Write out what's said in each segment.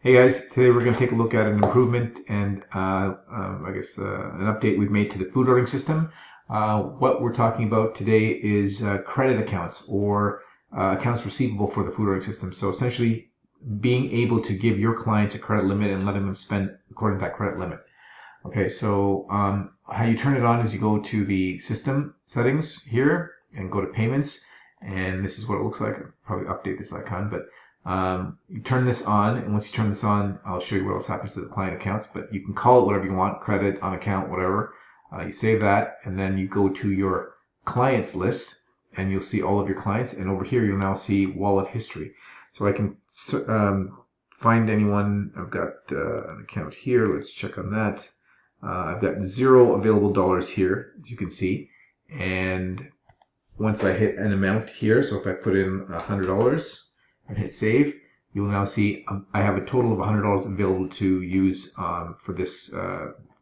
Hey guys, today we're going to take a look at an improvement and an update we've made to the food ordering system. What we're talking about today is credit accounts or accounts receivable for the food ordering system. So essentially being able to give your clients a credit limit and letting them spend according to that credit limit. Okay, so how you turn it on is you go to the system settings here and go to payments, and this is what it looks like. I'll probably update this icon, but you turn this on, and once you turn this on, I'll show you what else happens to the client accounts, but you can call it whatever you want, credit, on account, whatever. You save that, and then you go to your clients list, and you'll see all of your clients, and over here you'll now see wallet history. So I can find anyone. I've got an account here. Let's check on that. I've got 0 available dollars here, as you can see, and once I hit an amount here, so if I put in $100 and hit save, you'll now see I have a total of $100 available to use for this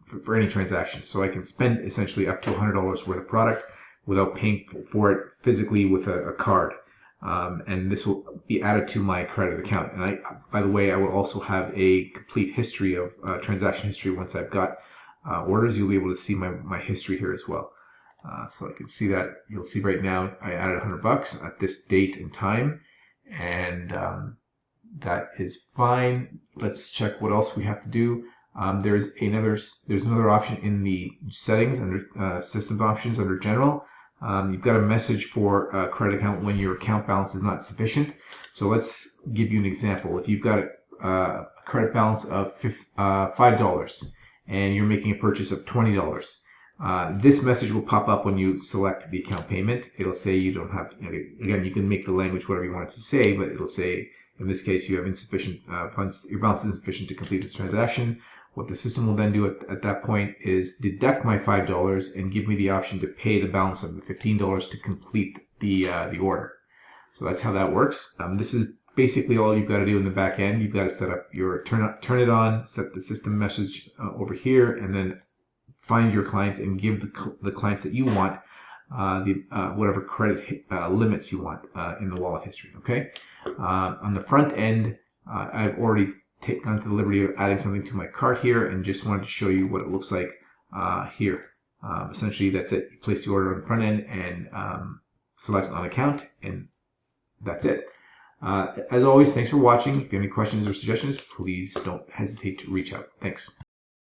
for any transaction. So I can spend essentially up to $100 worth of product without paying for it physically with a card. And this will be added to my credit account. And by the way, I will also have a complete history of transaction history. Once I've got orders, you'll be able to see my history here as well. So I can see that. You'll see right now I added $100 at this date and time, and that is fine. Let's check what else we have to do. There's another option in the settings under system options under general. You've got a message for a credit account when your account balance is not sufficient. So let's give you an example. If you've got a credit balance of $5 and you're making a purchase of $20, this message will pop up when you select the account payment. It'll say you don't have, again, you can make the language whatever you want it to say, but it'll say, in this case, you have insufficient funds, your balance is insufficient to complete this transaction. What the system will then do at that point is deduct my $5 and give me the option to pay the balance of the $15 to complete the order. So that's how that works. This is basically all you've got to do in the back end. You've got to set up your turn it on, set the system message over here, and then find your clients and give the clients that you want whatever credit limits you want in the wallet history. Okay. On the front end, I've already taken the liberty of adding something to my cart here, and just wanted to show you what it looks like here. Essentially, that's it. You place the order on the front end and select on account, and that's it. As always, thanks for watching. If you have any questions or suggestions, please don't hesitate to reach out. Thanks.